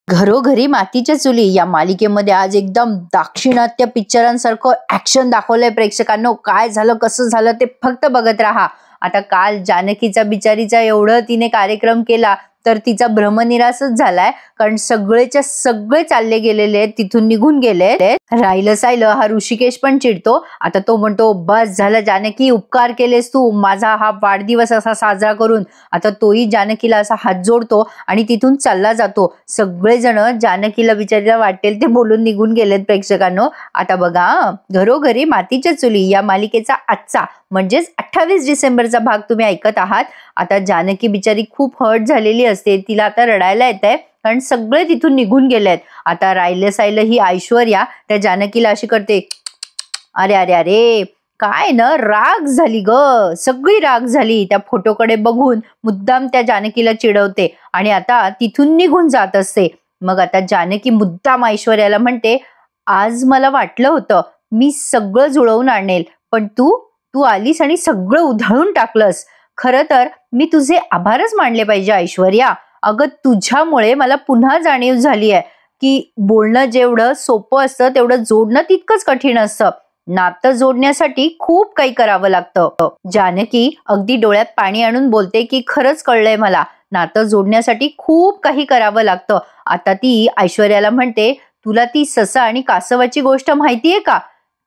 घरोघरी मातीच्या चुली या मालिकेमध्ये आज एकदम दाक्षिणात्य पिक्चरांसारखं ऍक्शन दाखवलंय प्रेक्षकांनो. काय झालं कसं झालं ते फक्त बघत राहा. आता काल जानकीचा बिचारीचा एवढं तिने कार्यक्रम केला तर तिचा भ्रमनिरासच झालाय, कारण सगळेच्या सगळे चालले गेलेले आहेत, तिथून निघून गेले. राहिलं सायलं हा ऋषिकेश पण चिडतो. आता तो म्हणतो बस झालं जानकी, उपकार केलेस तू माझा हा वाढदिवस असा साजरा करून. आता तोही जानकीला असा हात जोडतो आणि तिथून चालला जातो. सगळेजण जानकीला बिचारीला वाटेल ते बोलून निघून गेलेत प्रेक्षकांनो. आता बघा, घरोघरी मातीच्या चुली या मालिकेचा आजचा म्हणजेच 28 डिसेंबरचा भाग तुम्ही ऐकत आहात. आता जानकी बिचारी खूप हर्ट झालेली असते, तिला आता रडायला येतंय कारण सगळे तिथून निघून गेलेत. आता राहिलं सायलं ही ऐश्वर्या त्या जानकीला अशी करते, अरे अरे अरे काय ना, राग झाली ग, सगळी राग झाली. त्या फोटोकडे बघून मुद्दाम त्या जानकीला चिडवते आणि आता तिथून निघून जात असते. मग आता जानकी मुद्दाम ऐश्वर्याला म्हणते, आज मला वाटलं होतं मी सगळं जुळवून आणेल, पण तू आलीस आणि सगळं उधळून टाकलंस. खरं तर मी तुझे आभारच मानले पाहिजे ऐश्वर्या. अगं तुझ्यामुळे मला पुन्हा जाणीव झाली आहे की बोलणं जेवढं सोपं असतं तेवढं जोडणं तितकंच कठीण असतं. नातं जोडण्यासाठी खूप काही करावं लागतं. जानकी अगदी डोळ्यात पाणी आणून बोलते की खरंच कळलंय मला, नातं जोडण्यासाठी खूप काही करावं लागतं. आता ती ऐश्वर्याला म्हणते, तुला ती ससा आणि कासवाची गोष्ट माहितीये का?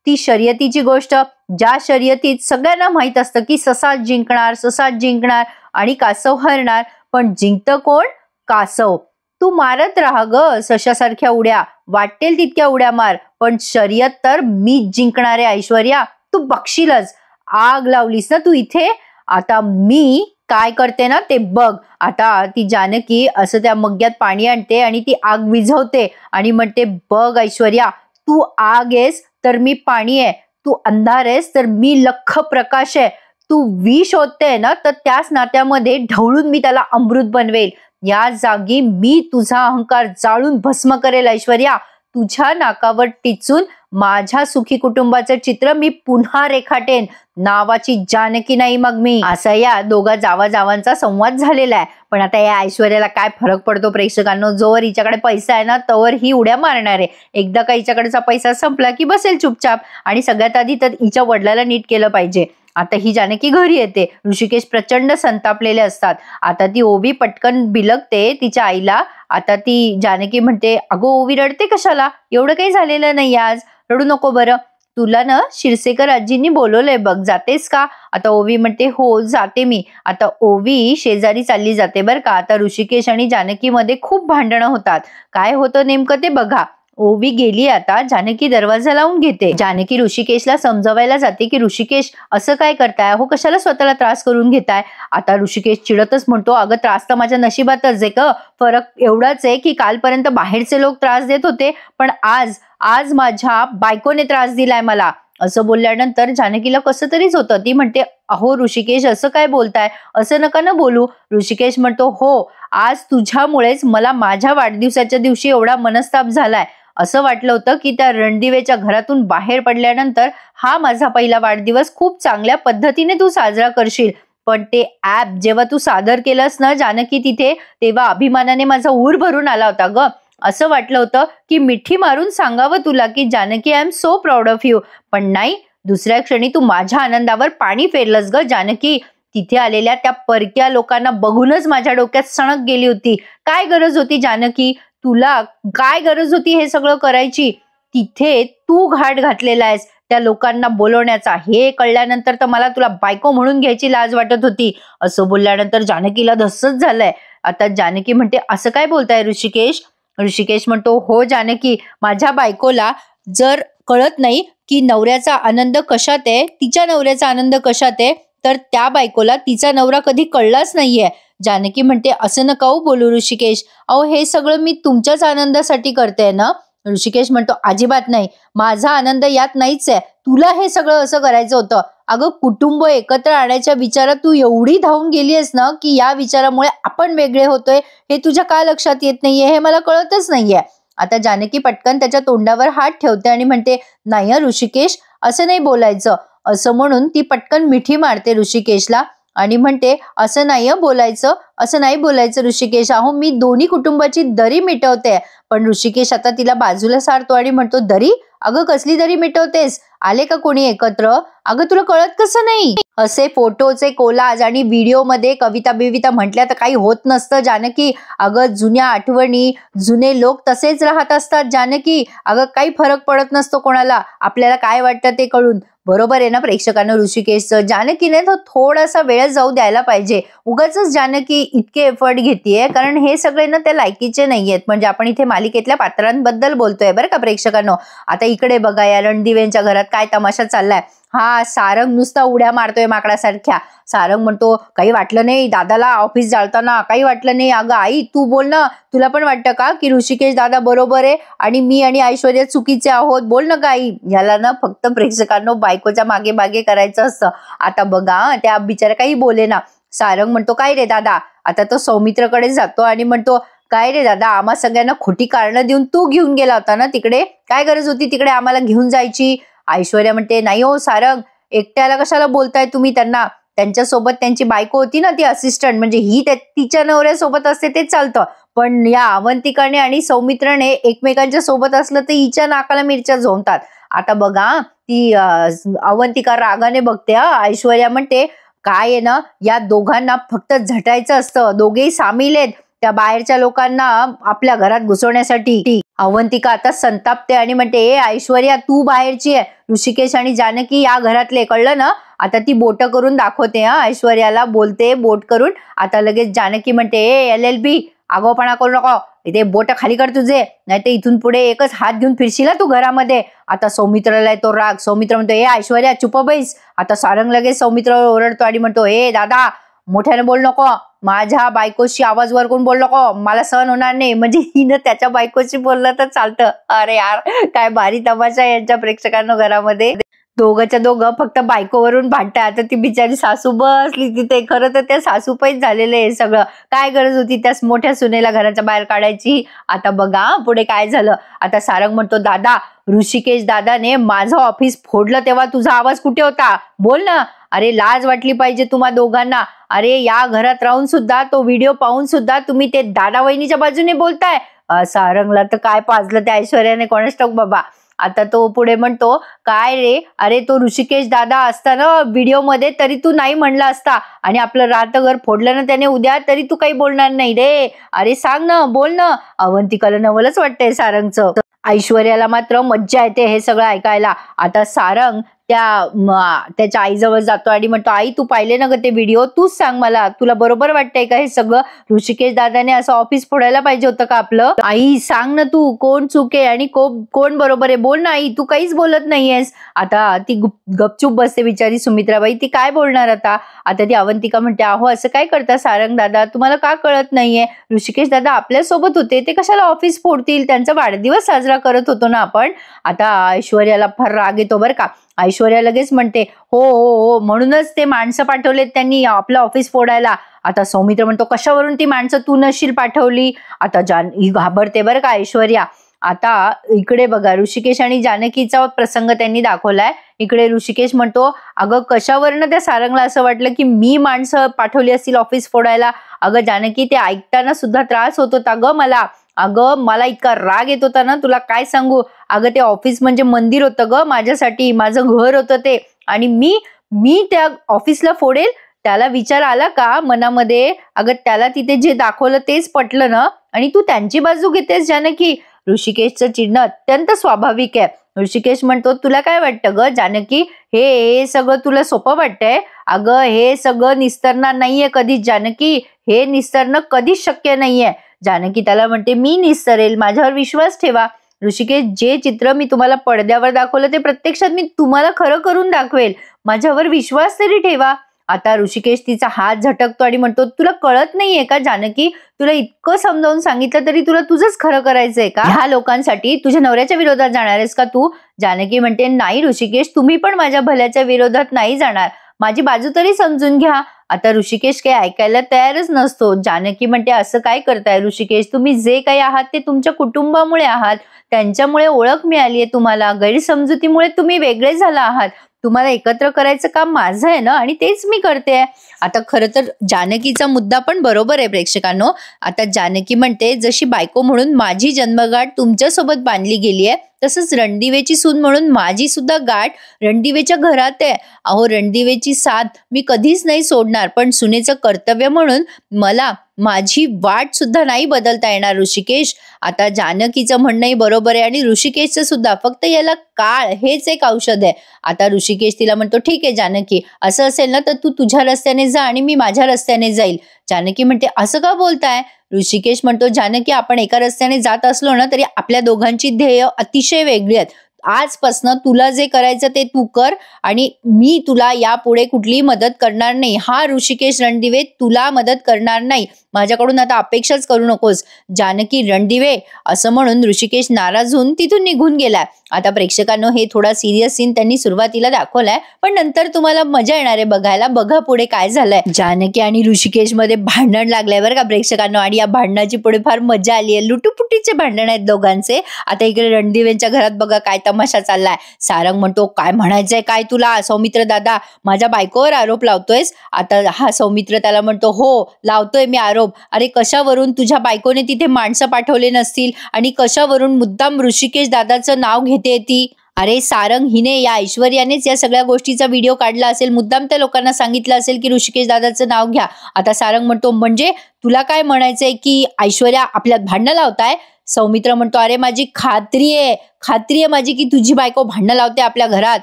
ती शर्यतीची गोष्ट, ज्या शर्यतीत सगळ्यांना माहित असतं की ससा जिंकणार आणि कासव हरणार, पण जिंकतं कोण? कासव. तू मारत राहा ग सशासारख्या उड्या, वाटेल तितक्या उड्या मार, पण शर्यत तर मीच जिंकणार आहे ऐश्वर्या, तू बघशीलच. आग लावलीस ना तू इथे, आता मी काय करते ना ते बघ. आता ती जानकी असं त्या मग्ग्यात पाणी आणते आणि ती आग विझवते आणि म्हणते, बघ ऐश्वर्या, तू आग आहेस तर मी पाणी आहे, तू अंधार आहेस तर मी लख्ख प्रकाश आहे. तू विष होते ना तर त्याच नात्यामध्ये ढवळून मी त्याला अमृत बनवेल. या जागी मी तुझा अहंकार जाळून भस्म करेल ऐश्वर्या. तुझ्या नाकावर टिचून माझ्या सुखी कुटुंबाचं चित्र मी पुन्हा रेखाटेन. नावाची जानकी नाही मग मी. असा या दोघा जावाजावांचा संवाद झालेला आहे. पण आता या ऐश्वर्याला काय फरक पडतो प्रेक्षकांनो, जोवर हिच्याकडे पैसा आहे ना तोवर ही उड्या मारणार आहे. एकदा का हिच्याकडचा पैसा संपला की बसेल चुपचाप. आणि सगळ्यात आधी तर हिच्या वडिलाला नीट केलं पाहिजे. आता ही जानकी घरी येते. ऋषिकेश प्रचंड संतापलेले असतात. आता ती ओवी पटकन बिलगते तिच्या आईला. आता ती जानकी म्हणते, अगो ओवी रडते कशाला, एवढं काही झालेलं नाही आज, रडू नको बरं. तुला ना शिरसेकर आजींनी बोलवलंय बघ, जातेस का? आता ओवी म्हणते, हो जाते मी. आता ओवी शेजारी चालली जाते बरं का. आता ऋषिकेश आणि जानकी मध्ये खूप भांडणं होतात. काय होतं नेमकं ते बघा. ओवी गेली, आता जानकी दरवाजा लावून घेते. जानकी ऋषिकेशला समजवायला जाते की ऋषिकेश असं काय करताय हो, कशाला स्वतःला त्रास करून घेताय. आता ऋषिकेश चिडतच म्हणतो, अगं त्रास तर माझ्या नशिबातच आहे ग, फरक एवढाच आहे की कालपर्यंत बाहेरचे लोक त्रास देत होते पण आज माझ्या बायकोने त्रास दिलाय मला. असं बोलल्यानंतर जानकीला कसं तरीच होतं. ती म्हणते, अहो ऋषिकेश असं काय बोलताय, असं नका ना बोलू. ऋषिकेश म्हणतो, हो आज तुझ्यामुळेच मला माझ्या वाढदिवसाच्या दिवशी एवढा मनस्ताप झालाय. असं वाटलं होतं की त्या रणदिवेच्या घरातून बाहेर पडल्यानंतर हा माझा पहिला वाढदिवस खूप चांगल्या पद्धतीने तू साजरा करशील, पण ते ऍप जेव्हा तू सादर केलंस ना जानकी तिथे, तेव्हा अभिमानाने माझा ऊर भरून आला होता ग. असं वाटलं होतं की मिठी मारून सांगावं तुला की Janki I am so proud of you, पण नाही, दुसऱ्या क्षणी तू माझ्या आनंदावर पाणी फेरलंस ग जानकी. तिथे आलेल्या त्या परक्या लोकांना बघूनच माझ्या डोक्यात सणक गेली होती. काय गरज होती जानकी, तुला काय गरज होती हे सगळं करायची? तिथे तू घाट घातलेला आहेस त्या लोकांना बोलवण्याचा. हे कळल्यानंतर तर मला तुला बायको म्हणून घ्यायची लाज वाटत होती. असं बोलल्यानंतर जानकीला धस्सच झालंय. आता जानकी म्हणते, असं काय बोलताय ऋषिकेश? ऋषिकेश म्हणतो, हो जानकी, माझ्या बायकोला जर कळत नाही की नवऱ्याचा आनंद कशात आहे, तिच्या नवऱ्याचा आनंद कशात आहे, तर त्या बायकोला तिचा नवरा कधी कळलाच नाहीये. जानकी म्हणते, असं नका हो बोलू ऋषिकेश, अहो हे सगळं मी तुमच्याच आनंदासाठी करते ना. ऋषिकेश म्हणतो, अजिबात नाही, माझा आनंद यात नाहीच आहे, तुला हे सगळं असं करायचं होतं. अगं कुटुंब एकत्र आणायच्या विचारात तू एवढी धावून गेली आहेस ना की या विचारामुळे आपण वेगळे होतोय हे तुझ्या का लक्षात येत नाहीये, हे मला कळतच नाहीये. आता जानकी पटकन त्याच्या तोंडावर हात ठेवते आणि म्हणते, नाही ऋषिकेश, असं नाही बोलायचं. असं म्हणून ती पटकन मिठी मारते ऋषिकेशला आणि म्हणते असं नाही बोलायचं, असं नाही बोलायचं ऋषिकेश, अहो मी दोन्ही कुटुंबाची दरी मिटवते. पण ऋषिकेश आता तिला बाजूला सारतो आणि म्हणतो दरी, अगं कसली दरी मिटवतेस, आले का कोणी एकत्र, अगं तुला कळत कसं नाही. असे फोटोचे कोलाज आणि व्हिडिओ मध्ये कविता बिविता म्हटल्या तर काही होत नसतं जानकी. अगं जुन्या आठवणी, जुने लोक तसेच राहत असतात जानकी. अगं काही फरक पडत नसतो कोणाला, आपल्याला काय वाटतं ते कळून. बरोबर आहे ना प्रेक्षकांना ऋषिकेशचं. जानकीने तो थोडासा वेळ जाऊ द्यायला पाहिजे. उगाचच जानकी इतके एफर्ट घेतीये, कारण हे सगळे ना त्या लायकीचे नाहीयेत. म्हणजे आपण इथे मालिकेतल्या पात्रांबद्दल बोलतोय बरं का प्रेक्षकांनो. आता इकडे बघा या रणदिव्यांच्या घरात काय तमाशा चाललाय. हा सारंग नुसता उड्या मारतोय माकडासारख्या. सारंग म्हणतो काही वाटलं नाही दादाला ऑफिस जाळताना, काही वाटलं नाही. अगं आई तू बोल ना, तुला पण वाटतं का की ऋषिकेश दादा बरोबर आहे आणि मी आणि ऐश्वर्या चुकीचे आहोत, बोल ना का आई. याला ना फक्त प्रेक्षकांनो बायकोच्या मागे मागे करायचं असतं. आता बघा त्या बिचारा काही बोले ना. सारंग म्हणतो काय रे दादा, आता तो सौमित्रकडे जातो आणि म्हणतो काय रे दादा, आम्हा सगळ्यांना खोटी कारणं देऊन तू घेऊन गेला होता ना तिकडे, काय गरज होती तिकडे आम्हाला घेऊन जायची. ऐश्वर्या म्हणते नाही हो सारंग, एकट्याला कशाला बोलताय तुम्ही त्यांना, त्यांच्यासोबत त्यांची बायको होती ना ती असिस्टंट, म्हणजे ही तिच्या नवऱ्यासोबत असते तेच चालतं. पण या अवंतिकाने आणि सौमित्रने एकमेकांच्या सोबत असलं तर हिच्या नाकाला मिरच्या झोंबतात. आता बघा ती अवंतिका रागाने बघते. ऐश्वर्या म्हणते काय आहे ना, या दोघांना फक्त झटायचं असतं, दोघेही सामील आहेत त्या बाहेरच्या लोकांना आपल्या घरात घुसवण्यासाठी. अवंतिका आता संतापते आणि म्हणते ए ऐश्वर्या तू बाहेरची आहे, ऋषिकेश आणि जानकी या घरातले, कळलं ना. आता ती बोट करून दाखवते ऐश्वर्याला, बोलते बोट करून. आता लगेच जानकी म्हणते ए LLB आगाऊपणा करू नको, इथे बोट खाली कर तुझे, नाही तर इथून पुढे एकच हात घेऊन फिरशील तू घरामध्ये. आता सौमित्राला तो राग. सौमित्र म्हणतो ए ऐश्वर्या चुप बैस. आता सारंग लगेच सौमित्रावर ओरडतो आणि म्हणतो ए दादा मोठ्याने बोल नको, माझ्या बायकोशी आवाज वर करून बोल नको, मला सहन होणार नाही. म्हणजे हिनं त्याच्या बायकोशी बोललं तर चालतं. अरे यार काय भारी तमाशा यांच्या प्रेक्षकांना घरामध्ये. दोघंच्या दोघं फक्त बायकोवरून भांडतात. आता ती बिचारी सासू बसली तिथे. खरं तर त्या सासूपाईच झालेलं आहे सगळं. काय गरज होती त्या मोठ्या सुनेला घराच्या बाहेर काढायची. आता बघा पुढे काय झालं. आता सारंग म्हणतो दादा, ऋषिकेश दादाने माझं ऑफिस फोडलं तेव्हा तुझा आवाज कुठे होता, बोल ना. अरे लाज वाटली पाहिजे तुम्हा दोघांना. अरे या घरात राहून सुद्धा, तो व्हिडिओ पाहून सुद्धा तुम्ही ते दादा वहिनीच्या बाजूने बोलताय. सारंगला तर काय पाजलं त्या ऐश्वर्याने कोणास ठाऊक बाबा. आता तो पुढे म्हणतो काय रे, अरे तो ऋषिकेश दादा असता ना व्हिडिओ मध्ये तरी तू नाही म्हणला असता, आणि आपलं राहतं घर फोडलं ना त्याने उद्या तरी तू काही बोलणार नाही रे. अरे सांग ना, बोल ना. अवंतिकाला नवलच वाटतंय सारंगचं. ऐश्वर्याला मात्र मज्जा येते हे सगळं ऐकायला. आता सारंग त्याच्या आईजवळ जातो आणि म्हणतो आई तू पाहिले ना ग ते व्हिडिओ, तूच सांग मला, तुला बरोबर वाटतंय का हे सगळं, ऋषिकेश दादाने असं ऑफिस फोडायला पाहिजे होतं का आपलं. आई सांग ना तू, कोण चूक आहे आणि कोण बरोबर आहे, बोल ना आई, तू काहीच बोलत नाहीयेस. आता ती गपचूप बसते बिचारी सुमित्राबाई, ती काय बोलणार आता. आता ती अवंतिका म्हणते अहो असं काय करता सारंग दादा, तुम्हाला का कळत नाहीये, ऋषिकेश दादा आपल्या सोबत होते, ते कशाला ऑफिस फोडतील, त्यांचा वाढदिवस साजरा करत होतो ना आपण. आता ऐश्वर्याला फार राग येतो बरं का. ऐश्वर्या लगेच म्हणते हो हो हो, म्हणूनच ते माणसं पाठवलेत त्यांनी आपलं ऑफिस फोडायला. आता सौमित्र म्हणतो कशावरून ती माणसं तू नशील पाठवली. आता ही घाबरते बरं का ऐश्वर्या. आता इकडे बघा ऋषिकेश आणि जानकीचा प्रसंग त्यांनी दाखवलाय. इकडे ऋषिकेश म्हणतो अगं कशावरनं त्या सारंगला असं वाटलं की मी माणसं पाठवली असतील ऑफिस फोडायला. अगं जानकी ते ऐकताना सुद्धा त्रास होत होता ग मला. अगं मला इतका राग येत होता ना तुला काय सांगू. अगं ते ऑफिस म्हणजे मंदिर होतं ग माझ्यासाठी, माझं घर होतं ते, आणि मी त्या ऑफिसला फोडेल, त्याला विचार आला का मनामध्ये. अगं त्याला तिथे जे दाखवलं तेच पटलं ना, आणि तू त्यांची बाजू घेतेस जानकी. ऋषिकेशचं चिडणं अत्यंत स्वाभाविक आहे. ऋषिकेश म्हणतो तुला काय वाटतं ग जानकी, हे सगळं तुला सोपं वाटतंय. अगं हे सगळं निस्तरणार नाहीये कधीच जानकी, हे निस्तरणं कधीच शक्य नाहीये. जानकी त्याला म्हणते मी निस्तरेल, माझ्यावर विश्वास ठेवा. ऋषिकेश जे चित्र मी तुम्हाला पडद्यावर दाखवलं ते प्रत्यक्षात मी तुम्हाला खरं करून दाखवेल, माझ्यावर विश्वास तरी ठेवा. आता ऋषिकेश तिचा हात झटकतो आणि म्हणतो तुला कळत नाहीये का जानकी, तुला इतकं समजावून सांगितलं तरी तुला तुझंच खरं करायचंय का, ह्या लोकांसाठी तुझ्या नवऱ्याच्या विरोधात जाणार आहेस का तू. जानकी म्हणते नाही ऋषिकेश, तुम्ही पण माझ्या भल्याच्या विरोधात नाही जाणार, माझी बाजू तरी समजून घ्या. आता ऋषिकेश काही ऐकायला तयारच नसतो. जानकी म्हणते असं काय करताय ऋषिकेश, तुम्ही जे काही आहात ते तुमच्या कुटुंबामुळे आहात, त्यांच्यामुळे ओळख मिळाली आहे तुम्हाला, गैरसमजुतीमुळे तुम्ही वेगळे झाला आहात, तुम्हाला एकत्र करायचं काम माझं आहे ना, आणि तेच मी करते. आता खरं तर जानकीचा मुद्दा पण बरोबर आहे प्रेक्षकांनो. आता जानकी म्हणते, जशी बायको म्हणून माझी जन्मगाठ तुमच्यासोबत बांधली गेली आहे, तसंच रणदिवेची सून म्हणून माझी सुद्धा गाठ रणदिवेच्या घरात आहे. अहो, रणदिवेची साथ मी कधीच नाही सोडणार, पण सुनेचं कर्तव्य म्हणून मला माझी वाट सुद्धा नाही बदलता येणार ऋषिकेश. आता जानकीचं म्हणणंही बरोबर आहे आणि ऋषिकेशचं सुद्धा. फक्त याला काळ हेच एक औषध आहे. आता ऋषिकेश तिला म्हणतो, ठीक आहे जानकी, असं असेल ना तर तू तुझ्या रस्त्याने जा आणि मी माझ्या रस्त्याने जाईल. जानकी म्हणते, असं का बोलताय? ऋषिकेश म्हणतो, जानकी, आपण एका रस्त्याने जात असलो ना तरी आपल्या दोघांची ध्येय अतिशय वेगळी आहेत. आजपासनं तुला जे करायचं ते तू कर आणि मी तुला यापुढे कुठलीही मदत करणार नाही. हा ऋषिकेश रणदिवे तुला मदत करणार नाही. माझ्याकडून आता अपेक्षाच करू नकोस. जानकी, रणदिवे, असं म्हणून ऋषिकेश नाराज होऊन तिथून निघून गेलाय. आता प्रेक्षकांनो, हे थोडा सिरियस सीन त्यांनी सुरुवातीला दाखवलाय, पण नंतर तुम्हाला मजा येणार आहे बघायला. बघा पुढे काय झालंय. जानकी आणि ऋषिकेश मध्ये भांडण लागलंय बरं का प्रेक्षकांनो, आणि या भांडणाची पुढे फार मजा आली आहे. लुटुपुटीचे भांडण आहेत दोघांचे. आता इकडे रणदिवेंच्या घरात बघा काय तमाशा चाललाय. सारंग म्हणतो, काय म्हणायचंय काय तुला? सौमित्र दादा, माझ्या बायकोवर आरोप लावतोयस? आता हा सौमित्र त्याला म्हणतो, हो लावतोय मी आरोप. अरे कशावरून? तुझ्या बायकोने तिथे माणसं पाठवले नसतील आणि कशावरून मुद्दाम ऋषिकेश दादाचं नाव घेते ती? अरे सारंग, हिने, या ऐश्वर्यानेच या सगळ्या गोष्टीचा व्हिडिओ काढला असेल. मुद्दाम त्या लोकांना सांगितलं असेल की ऋषिकेश दादाचं नाव घ्या. आता सारंग म्हणतो, म्हणजे तुला काय म्हणायचंय की ऐश्वर्या आपल्यात भांडणं लावताय? सौमित्र म्हणतो, अरे माझी खात्री आहे माझी की तुझी बायको भांडणं लावते आपल्या घरात.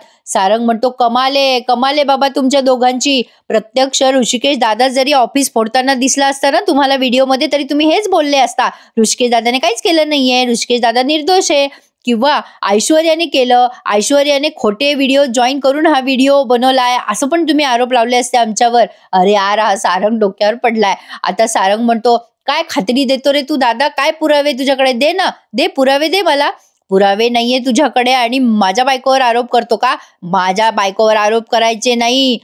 सारंग म्हणतो, कमाले बाबा तुमच्या दोघांची. प्रत्यक्ष ऋषिकेश दादा जरी ऑफिस फोडताना दिसला असता ना तुम्हाला व्हिडिओमध्ये, तरी तुम्ही हेच बोलले असता, ऋषिकेश दादाने काहीच केलं नाहीये, ऋषिकेश दादा निर्दोष आहे. किंवा ऐश्वर्याने केलं, ऐश्वर्याने खोटे व्हिडिओ जॉईन करून हा व्हिडिओ बनवलाय, असं पण तुम्ही आरोप लावले असते आमच्यावर. अरे यार, हा सारंग डोक्यावर पडलाय. आता सारंग म्हणतो, काय खात्री देतो रे तू दादा? काय पुरावे तुझ्याकडे? दे ना, दे पुरावे, दे मला. पुरावे नाहीये तुझ्याकडे आणि माझ्या बायकोवर आरोप करतो का? माझ्या बायकोवर आरोप करायचे नाही.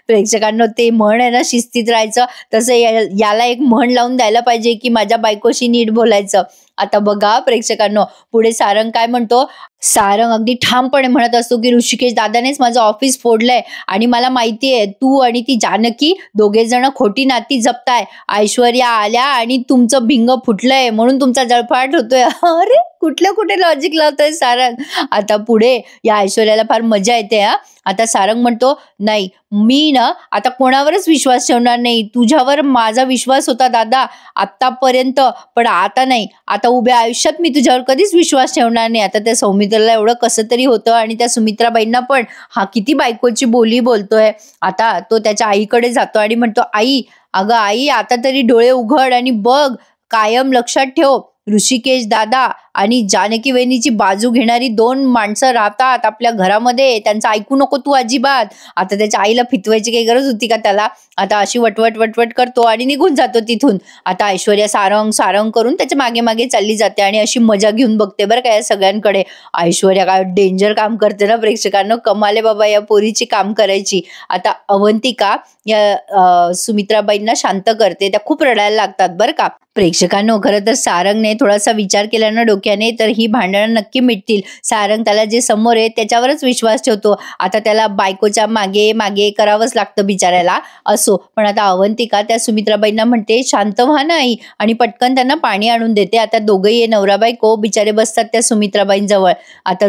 प्रेक्षकांनो, ते म्हण आहे ना, शिस्तीत राहायचं, तसं याला एक म्हण लावून द्यायला पाहिजे की माझ्या बायकोशी नीट बोलायचं. आता बघा प्रेक्षकांनो, पुढे सारंग काय म्हणतो. सारंग अगदी ठामपणे म्हणत असतो की ऋषिकेश दादानेच माझं ऑफिस फोडलंय आणि मला माहितीये तू आणि ती जानकी दोघे जण खोटी नाती जपताय. ऐश्वर्या आल्या आणि तुमचं भिंग फुटलंय म्हणून तुमचा जळफाट होतोय. अरे कुठे लॉजिक लावतोय सारंग. आता पुढे या ऐश्वर्याला फार मजा येते. आता सारंग म्हणतो, नाही, मी ना आता कोणावरच विश्वास ठेवणार नाही. तुझ्यावर माझा विश्वास होता दादा आतापर्यंत, पण आता नाही. आता उभ्या आयुष्यात मी तुझ्यावर कधीच विश्वास ठेवणार नाही. आता त्या सौमित्राला एवढं कसं तरी होतं आणि त्या सुमित्राबाईंना पण, हा किती बायकोची बोली बोलतोय. आता तो त्याच्या आईकडे जातो आणि म्हणतो, आई, अगं आई, आता तरी डोळे उघड आणि बघ, कायम लक्षात ठेव, ऋषिकेश दादा आणि जानकी वहिनीची बाजू घेणारी दोन माणसं राहतात आपल्या घरामध्ये, त्यांचं ऐकू नको तू अजिबात. आता त्याच्या आईला फितवायची काही गरज होती का त्याला? आता अशी वटवट करतो आणि निघून जातो तिथून. आता ऐश्वर्या सारंग करून त्याच्या मागे मागे चालली जाते आणि अशी मजा घेऊन बघते बरं का या सगळ्यांकडे. ऐश्वर्या काय डेंजर काम करते ना प्रेक्षकांना, कमाले बाबा या पोरीची काम करायची. आता अवंतिका या सुमित्राबाईंना शांत करते, त्या खूप रडायला लागतात बरं का. प्रेक्षकांनो, खरं तर सारंगने थोडासा विचार केला ना डोक्याने, तर ही भांडणं नक्की मिटतील. सारंग त्याला जे समोर आहे त्याच्यावरच विश्वास ठेवतो. आता त्याला बायकोच्या मागे मागे करावंच लागतं बिचाऱ्याला. असो, पण आता अवंतिका त्या सुमित्राबाईंना म्हणते, शांत व्हा ना आई, आणि पटकन त्यांना पाणी आणून देते. आता दोघंही नवरा बायको बिचारे बसतात त्या सुमित्राबाईंजवळ. आता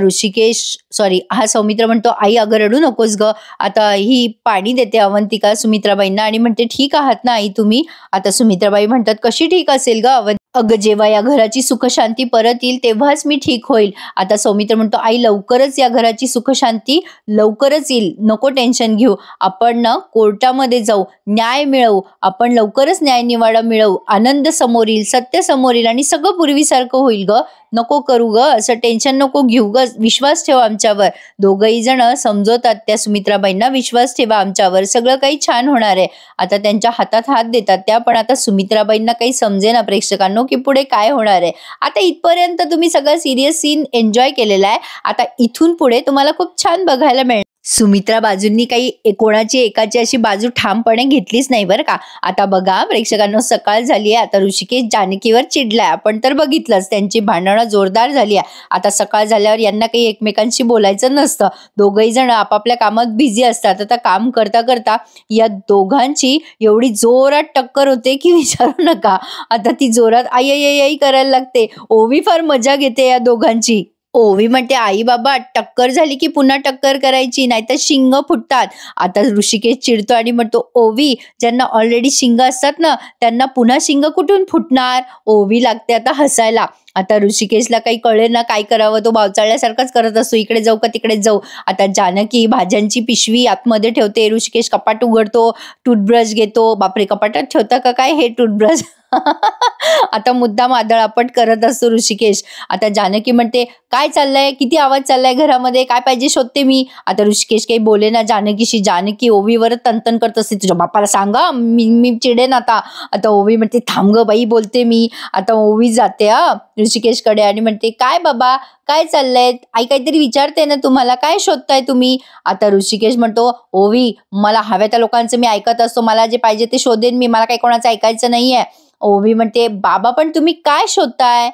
हा सौमित्र म्हणतो, आई अगं रडू नकोस ग. आता ही पाणी देते अवंतिका सुमित्राबाईंना आणि म्हणते, ठीक आहात ना आई तुम्ही? आता सुमित्राबाई म्हणतात, कशी ठीक असेल ग अगं, जेव्हा या घराची सुखशांती परत येईल तेव्हाच मी ठीक होईल. आता सौमित्र म्हणतो, आई लवकरच या घराची सुखशांती लवकरच येईल, नको टेन्शन घेऊ. आपण ना कोर्टामध्ये जाऊ, न्याय मिळवू, आपण लवकरच न्याय निवाडा मिळवू, आनंद समोर येईल, सत्य समोर येईल आणि सगळं पूर्वीसारखं होईल ग. नको करू ग, असं टेन्शन नको घेऊ ग, विश्वास ठेवा आमच्यावर. दोघही जण समजवतात त्या सुमित्राबाईंना, विश्वास ठेवा आमच्यावर, सगळं काही छान होणार आहे. आता त्यांच्या हातात हात देतात त्या, पण आता सुमित्राबाईंना काही समजेना प्रेक्षकांनो की पुढे काय होणार आहे. आता इथपर्यंत तुम्ही सगळं सिरियस सीन एन्जॉय केलेला आहे. आता इथून पुढे तुम्हाला खूप छान बघायला मिळेल. सुमित्रा बाजूंनी काही कोणाची एकाची अशी बाजू ठामपणे घेतलीच नाही बरं का. आता बघा प्रेक्षकांनो, सकाळ झाली आहे. आता ऋषिकेश जानकीवर चिडलाय. आपण तर बघितलंच, त्यांची भांडणं जोरदार झाली आहे. आता सकाळ झाल्यावर यांना काही एकमेकांशी बोलायचं नसतं. दोघही जण आपापल्या कामात बिझी असतात. आता काम करता करता या दोघांची एवढी जोरात टक्कर होते की विचारू नका. आता ती जोरात आई आई आई करायला लागते. ओवी फार मजा घेते या दोघांची. ओवी म्हणते, आई बाबा टक्कर झाली की पुन्हा टक्कर करायची, नाहीतर शिंग फुटतात. आता ऋषिकेश चिडतो आणि म्हणतो, ओवी, ज्यांना ऑलरेडी शिंग असतात ना, त्यांना पुन्हा शिंग कुठून फुटणार. ओवी लागते आता हसायला. आता ऋषिकेशला काही कळेल ना काय करावं, तो बावचाळल्यासारखाच करत असतो, इकडे जाऊ का तिकडे जाऊ. आता जानकी भाज्यांची पिशवी आतमध्ये ठेवते. ऋषिकेश कपाट उघडतो, टूथब्रश घेतो. बापरे, कपाटात ठेवता का काय हे टूथब्रश. आता मुद्दाम आदळआपट करत असतो ऋषिकेश. आता जानकी म्हणते, काय चाललंय, किती आवाज चाललाय घरामध्ये, काय पाहिजे शोधते मी. आता ऋषिकेश काही बोले ना जानकीशी. जानकी ओवीवर तनतन करत असते, तुझ्या बापाला सांगा, मी चिडेन आता. आता ओवी म्हणते, थांब ग बाई, बोलते मी. आता ओवी जाते ऋषिकेशकडे आणि म्हणते, काय बाबा, काय चाललंय, आई काहीतरी विचारते ना तुम्हाला, काय शोधताय तुम्ही. आता ऋषिकेश म्हणतो, ओवी, मला हव्या त्या लोकांचं मी ऐकत असतो, मला जे पाहिजे ते शोधेन मी, मला काही कोणाचं ऐकायचं नाहीये. ओवी म्हणते, बाबा पण तुम्ही काय शोधताय.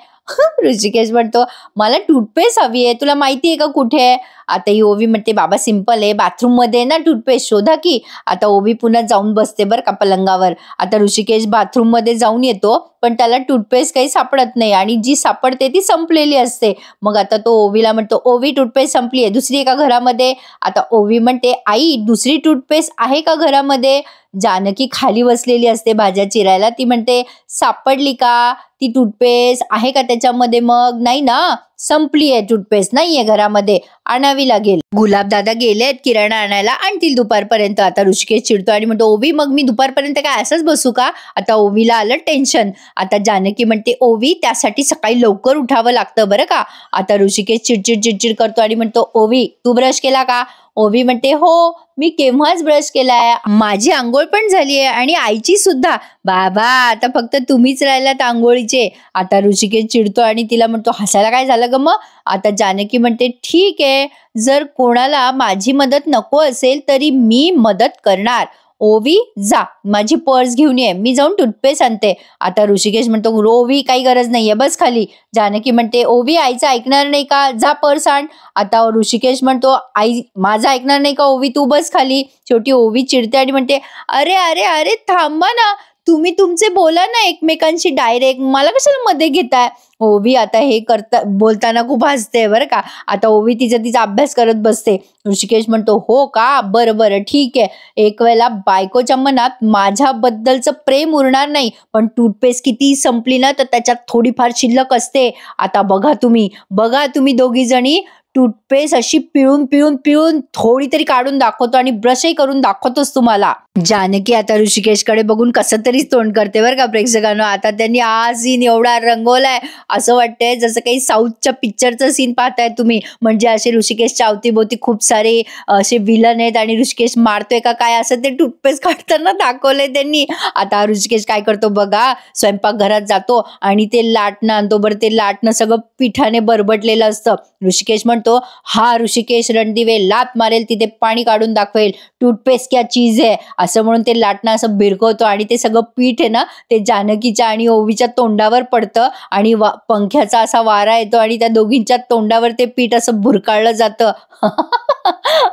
ऋषिकेश म्हणतो, मला टूथपेस्ट हवी आहे, तुला माहिती आहे का कुठे आहे. आता ही ओवी म्हणते, बाबा सिंपल आहे, बाथरूम मध्ये ना टूथपेस्ट, शोधा की. आता ओवी पुन्हा जाऊन बसते बरं का पलंगावर. आता ऋषिकेश बाथरूम मध्ये जाऊन येतो, पण त्याला टूथपेस्ट काही सापडत नाही आणि जी सापडते ती संपलेली असते. मग आता तो ओवीला म्हणतो, ओवी टूथपेस्ट संपली आहे, दुसरी एका घरामध्ये. आता ओवी म्हणते, आई दुसरी टूथपेस्ट आहे का घरामध्ये. जानकी खाली बसलेली असते भाज्या चिरायला. ती म्हणते, सापडली का ती टूथपेस्ट, आहे का त्याच्यामध्ये. मग नाही ना, संपली आहे टूथपेस्ट, नाहीये घरामध्ये, आणावी लागेल. गुलाबदादा गेलेत किराणा आणायला, आणतील दुपारपर्यंत. आता ऋषिकेश चिडतो आणि म्हणतो, ओवी मग मी दुपारपर्यंत काय असंच बसू का. आता ओवीला आलं टेन्शन. आता जानकी म्हणते, ओवी त्यासाठी सकाळी लवकर उठावं लागतं बरं का. आता ऋषिकेश चिडचिड चिडचिड करतो आणि म्हणतो, ओवी तू ब्रश केला का. ओवी म्हणते, हो मी केव्हाच ब्रश केलाय, माझी आंघोळ पण झाली आहे आणि आईची सुद्धा. बाबा आता फक्त तुम्हीच राहिलात आंघोळीचे. आता ऋषिकेश चिडतो आणि तिला म्हणतो, हसायला काय झालं ग मग. आता जानकी म्हणते, ठीक आहे, जर कोणाला माझी मदत नको असेल तरी मी मदत करणार. ओवी जा, माझी पर्स घेऊन ये, मी जाऊन टूथपेस्ट आणते. आता ऋषिकेश म्हणतो, ओवी काही गरज नाहीये, बस खाली. जानकी म्हणते, ओवी आईचं ऐकणार नाही का, जा पर्स आण. आता ऋषिकेश म्हणतो, आई माझं ऐकणार नाही का, ओवी तू बस खाली. शेवटी ओवी चिडते आणि म्हणते, अरे अरे अरे थांबा ना, तुम्ही तुमचे बोला ना एकमेकांशी डायरेक्ट, मला कशाला मध्ये घेताय. ओवी आता हे बोलताना खूप हसते बरं का. आता ओवी तिचा अभ्यास करत बसते. ऋषिकेश म्हणतो, हो का, बरं बरं ठीक आहे. एक वेळेला बायकोच्या मनात माझ्याबद्दलचं प्रेम उरणार नाही, पण टूथपेस्ट किती संपली ना तर त्याच्यात थोडीफार शिल्लक असते. आता बघा तुम्ही दोघी जणी टूथपेस्ट अशी पिळून पिळून पिळून थोडी तरी काढून दाखवतो आणि ब्रशही करून दाखवतोच तुम्हाला. जानकी आता ऋषिकेशकडे बघून कसं तरीच तोंड करते बरं का प्रेक्षकांनो. आता त्यांनी हा सीन एवढा रंगवलाय, असं वाटतंय जसं काही साऊथच्या पिक्चरचं सीन पाहताय तुम्ही. म्हणजे असे ऋषिकेशच्या अवतीभोवती खूप सारे असे विलन आहेत आणि ऋषिकेश मारतोय का काय असं ते टूथपेस्ट काढताना दाखवलंय त्यांनी. आता ऋषिकेश काय करतो बघा, स्वयंपाकघरात जातो आणि ते लाटणं आणतो. बरं ते लाटणं सगळं पिठाने बरबटलेलं असतं. ऋषिकेश म्हणतो, हा ऋषिकेश रणदिवे लात मारेल तिथे पाणी काढून दाखवेल, टूथपेस्ट क्या चीज है, असं म्हणून ते लाटणं असं भिरकवतो आणि ते सगळं पीठ आहे ना ते जानकीच्या आणि ओवीच्या तोंडावर पडतं आणि पंख्याचा असा वारा येतो आणि त्या दोघींच्या तोंडावर ते पीठ असं भुरकाळलं जातं.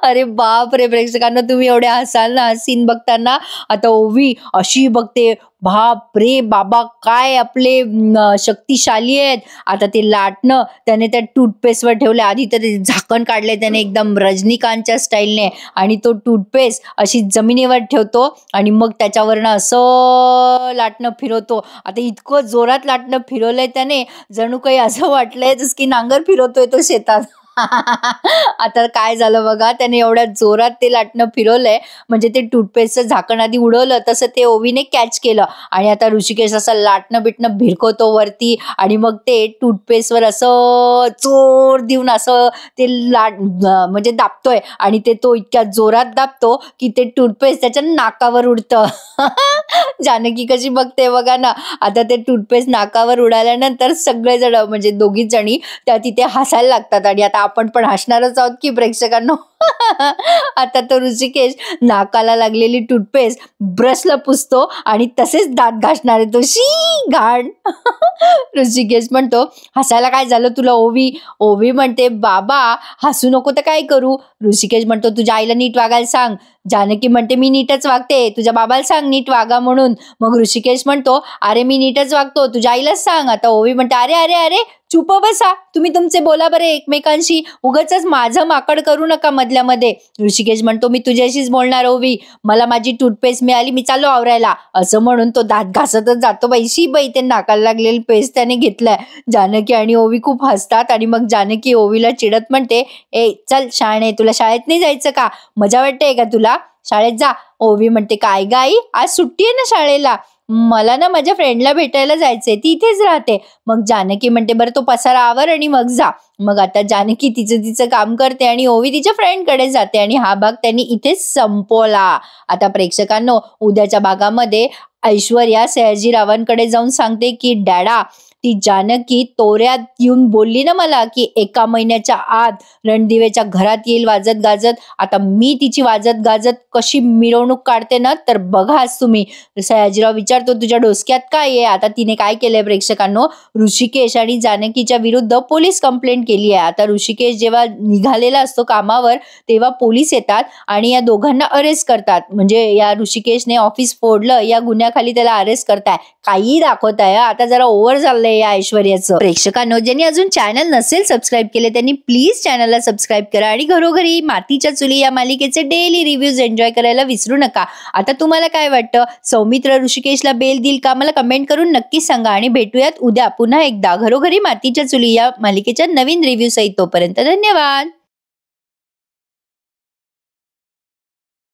अरे बाप रे प्रेक्षकांना, तुम्ही एवढे हसाल ना सीन बघताना. आता ओवी अशी बघते, बाप रे बाबा काय आपले शक्तिशाली आहेत. आता ते लाटणं त्याने त्या टूथपेस्टवर ठेवले. आधी तर झाकण काढले त्याने एकदम रजनीकांतच्या स्टाईलने आणि तो टूथपेस्ट अशी जमिनीवर ठेवतो आणि मग त्याच्यावरनं असं लाटणं फिरवतो. आता इतकं जोरात लाटणं फिरवलंय त्याने, जणू काही असं वाटलंय जसं की नांगर फिरवतोय तो शेतात. आता काय झालं बघा, त्याने एवढ्या जोरात ते लाटणं फिरवलंय म्हणजे ते टूथपेस्टचं झाकण आधी उडवलं तसं ते ओवीने कॅच केलं आणि आता ऋषिकेश असं लाटणं बिटणं भिरकवतो वरती आणि मग ते टूथपेस्टवर असं जोर देऊन असं ते म्हणजे दाबतोय आणि ते तो इतक्या जोरात दाबतो की ते टूथपेस्ट त्याच्या नाकावर उडतं. जानकी कशी बघते बघा ना. आता ते टूथपेस्ट नाकावर उडाल्यानंतर सगळेजण म्हणजे दोघीच जणी त्या तिथे हसायला लागतात आणि आता आपण पण हसणारच आहोत की प्रेक्षकांनो. आता तो ऋषिकेश नाकाला लागलेली टूथपेस्ट ब्रशला पुसतो आणि तसेच दात घासणार आहे तो. शी घाण. ऋषिकेश म्हणतो, हसायला काय झालं तुला ओवी? ओवी म्हणते, बाबा हसू नको तर काय करू? ऋषिकेश म्हणतो, तुझ्या आईला नीट वागायला सांग. जानकी म्हणते, मी नीटच वागते, तुझ्या बाबाला सांग नीट वागा म्हणून. मग ऋषिकेश म्हणतो, अरे मी नीटच वागतो, तुझ्या आईलाच सांग. आता ओवी म्हणते, अरे अरे अरे चुप बसा, तुम्ही तुमचे बोला बरे एकमेकांशी, उगाचच माझं माकड करू नका मधल्या मध्ये. ऋषिकेश म्हणतो, मी तुझ्याशीच बोलणार ओवी, मला माझी टूथपेस्ट मिळाली, मी चाललो आवरायला. असं म्हणून तो दात घासतच जातो. बाई बाई, ते नाकाला लागलेली पेस्ट त्याने घेतलाय. जानकी आणि ओवी खूप हसतात आणि मग जानकी ओवीला चिडत म्हणते, ए चल शाणे, तुला शाळेत नाही जायचं का? मजा वाटते का तुला? शाळेत जा. ओवी म्हणते, काय गाई, आज सुट्टी आहे ना शाळेला? मला ना माझ्या फ्रेंडला भेटायला जायचंय, ती इथेच राहते. मग जानकी म्हणते, बरं तो पसारा आवर आणि मग जा. मग आता जानकी तिचं काम करते आणि ओवी तिच्या फ्रेंडकडे जाते आणि हा भाग त्यांनी इथेच संपवला. आता प्रेक्षकांनो, उद्याच्या भागामध्ये ऐश्वर्या सयाजीरावांकडे जाऊन सांगते की डॅडा, ती जानकी तोऱ्यात येऊन बोलली ना मला की 1 महिन्याच्या आत रणदिवेच्या घरात येईल वाजत गाजत. आता मी तिची वाजत गाजत कशी मिरवणूक काढते ना, तर बघाच तुम्ही. सयाजीराव विचारतो, तुझ्या डोसक्यात काय आहे? आता तिने काय केलंय प्रेक्षकांनो, ऋषिकेश आणि जानकीच्या विरुद्ध पोलीस कंप्लेंट केली आहे. आता ऋषिकेश जेव्हा निघालेला असतो कामावर तेव्हा पोलीस येतात आणि या दोघांना अरेस्ट करतात. म्हणजे या ऋषिकेशने ऑफिस फोडलं या गुन्ह्याखाली त्याला अरेस्ट करताय. काही दाखवताय, आता जरा ओव्हर झालंय या ऐश्वर्याचं. प्रेक्षकांनो, ज्यांनी अजून चॅनल नसेल सबस्क्राईब केले त्यांनी प्लीज चॅनलला सबस्क्राईब करा आणि घरोघरी मातीच्या चुली या मालिकेचे डेली रिव्ह्यूज एन्जॉय करायला विसरू नका. आता तुम्हाला काय वाटतं, सौमित्र ऋषिकेशला बेल देईल का? मला कमेंट करून नक्की सांगा आणि भेटूयात उद्या पुन्हा एकदा घरोघरी मातीच्या चुली या मालिकेच्या नवीन रिव्ह्यू सहित. तोपर्यंत धन्यवाद.